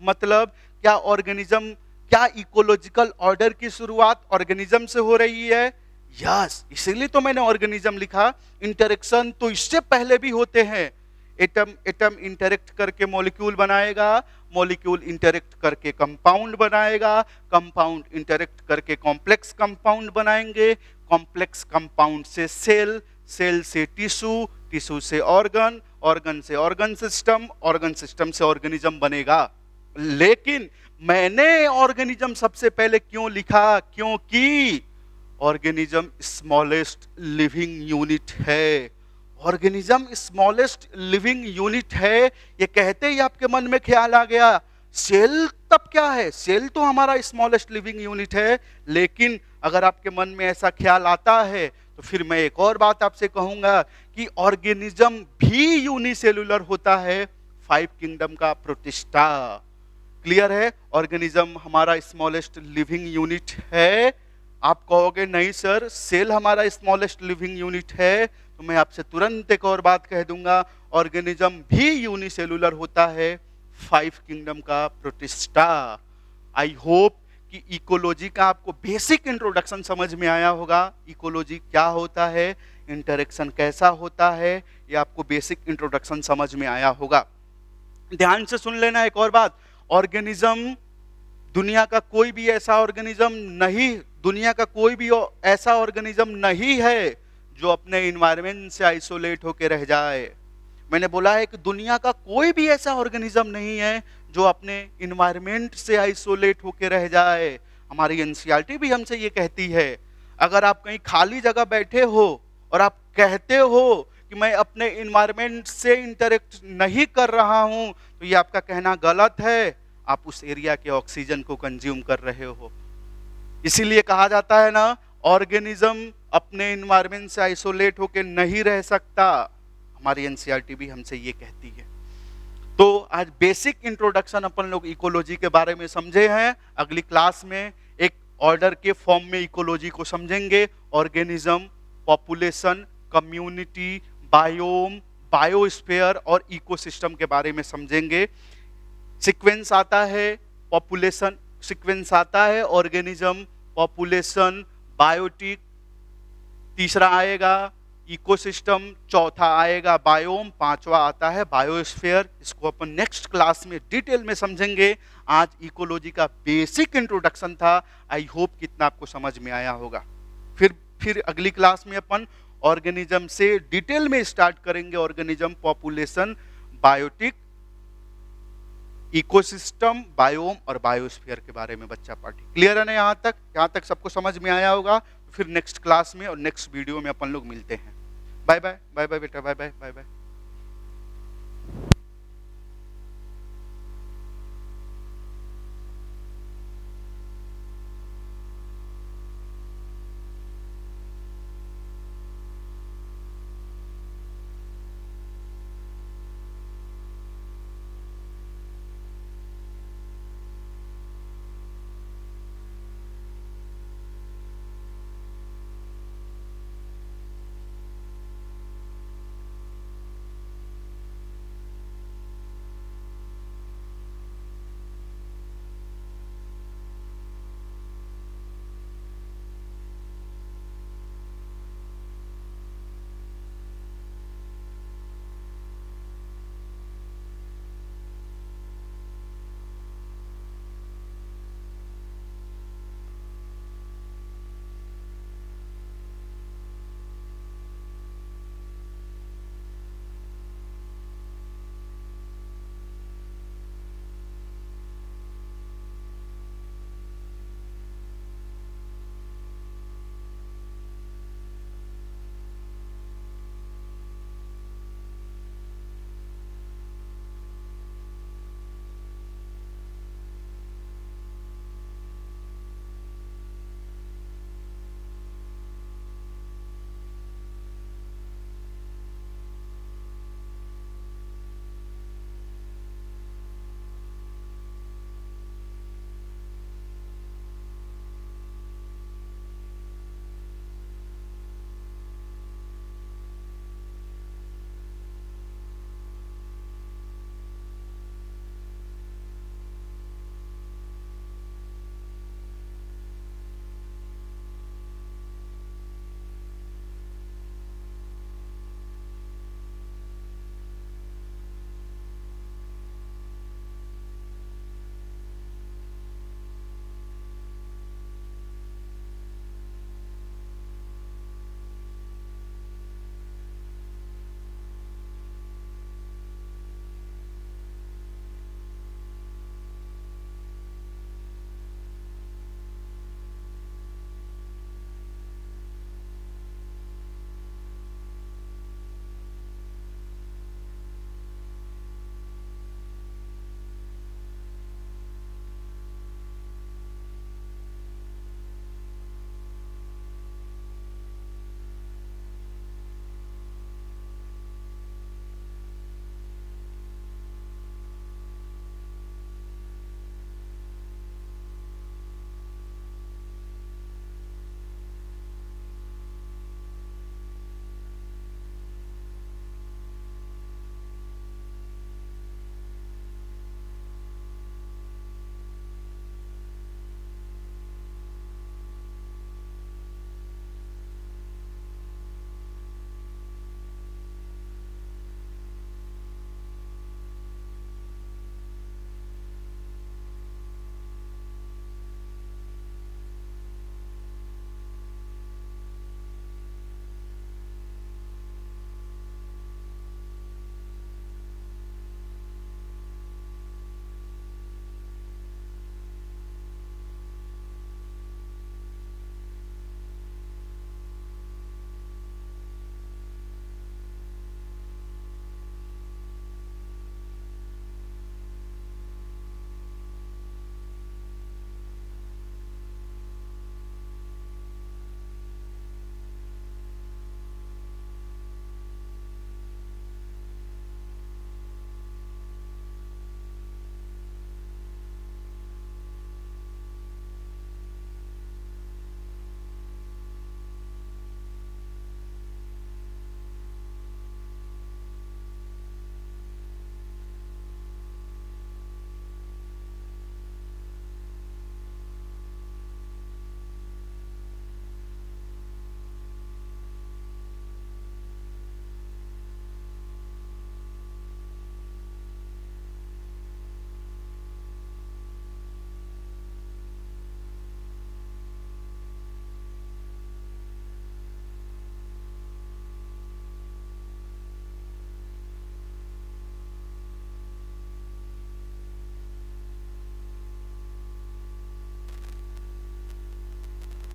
मतलब क्या ऑर्गेनिज्म, क्या इकोलॉजिकल ऑर्डर की शुरुआत ऑर्गेनिज्म से हो रही है? यस, इसीलिए तो मैंने ऑर्गेनिज्म लिखा। इंटरेक्शन तो इससे पहले भी होते हैं। एटम एटम इंटरेक्ट करके मॉलिक्यूल बनाएगा, मॉलिक्यूल इंटरेक्ट करके कंपाउंड बनाएगा, कंपाउंड इंटरेक्ट करके कॉम्प्लेक्स कंपाउंड बनाएंगे, कॉम्प्लेक्स कंपाउंड से सेल, सेल से टिश्यू, टिश्यू से ऑर्गन, ऑर्गन से ऑर्गन सिस्टम, ऑर्गन सिस्टम से ऑर्गेनिज्म बनेगा। लेकिन मैंने ऑर्गेनिज्म सबसे पहले क्यों लिखा? क्योंकि ऑर्गेनिज्म स्मॉलेस्ट लिविंग यूनिट है। ऑर्गेनिज्म स्मॉलेस्ट लिविंग यूनिट है, ये कहते ही आपके मन में ख्याल आ गया सेल तब क्या है? सेल तो हमारा स्मॉलेस्ट लिविंग यूनिट है। लेकिन अगर आपके मन में ऐसा ख्याल आता है तो फिर मैं एक और बात आपसे कहूंगा कि ऑर्गेनिज्म भी यूनिसेलुलर होता है, 5 किंगडम का प्रोटिस्टा। क्लियर है? ऑर्गेनिज्म हमारा स्मॉलेस्ट लिविंग यूनिट है। आप कहोगे नहीं सर, सेल हमारा स्मॉलेस्ट लिविंग यूनिट है, तो मैं आपसे तुरंत एक और बात कह दूंगा, ऑर्गेनिज्म भी यूनिसेलुलर होता है, 5 किंगडम का प्रोटिस्टा। आई होप कि इकोलॉजी का आपको बेसिक इंट्रोडक्शन समझ में आया होगा। इकोलॉजी क्या होता है, इंटरेक्शन कैसा होता है, ये आपको बेसिक इंट्रोडक्शन समझ में आया होगा। ध्यान से सुन लेना एक और बात, ऑर्गेनिज्म दुनिया का कोई भी ऐसा ऑर्गेनिज्म नहीं, दुनिया का कोई भी ऐसा ऑर्गेनिज्म नहीं है जो अपने इन्वायरमेंट से आइसोलेट होकर रह जाए। मैंने बोला है कि दुनिया का कोई भी ऐसा ऑर्गेनिज्म नहीं है जो अपने इन्वायरमेंट से आइसोलेट होकर रह जाए। हमारी एनसीईआरटी भी हमसे ये कहती है, अगर आप कहीं खाली जगह बैठे हो और आप कहते हो कि मैं अपने इन्वायरमेंट से इंटरेक्ट नहीं कर रहा हूं, तो ये आपका कहना गलत है। आप उस एरिया के ऑक्सीजन को कंज्यूम कर रहे हो। इसीलिए कहा जाता है ना, ऑर्गेनिज्म अपने इन्वायरमेंट से आइसोलेट होकर नहीं रह सकता। हमारी एनसीईआरटी भी हमसे ये कहती है। तो आज बेसिक इंट्रोडक्शन अपन लोग इकोलॉजी के बारे में समझे हैं। अगली क्लास में एक ऑर्डर के फॉर्म में इकोलॉजी को समझेंगे। Organism, population, community, biome, biosphere और इकोसिस्टम के बारे में समझेंगे। सीक्वेंस आता है, पॉपुलेशन सीक्वेंस आता है, ऑर्गेनिज्म, पॉपुलेशन, बायोटिक, तीसरा आएगा इकोसिस्टम, चौथा आएगा बायोम, पांचवा आता है बायोस्फीयर। इसको अपन नेक्स्ट क्लास में डिटेल में समझेंगे। आज इकोलॉजी का बेसिक इंट्रोडक्शन था। आई होप कितना आपको समझ में आया होगा। फिर अगली क्लास में अपन ऑर्गेनिज्म से डिटेल में स्टार्ट करेंगे। Organism, population, biotic, ecosystem, biome और बायोस्फीयर के बारे में बच्चा पार्टी। क्लियर है ना? यहाँ तक सबको समझ में आया होगा। फिर नेक्स्ट क्लास में और नेक्स्ट वीडियो में अपन लोग मिलते हैं। बाय बाय, बाय बाय बेटा, बाय बाय, बाय बाय।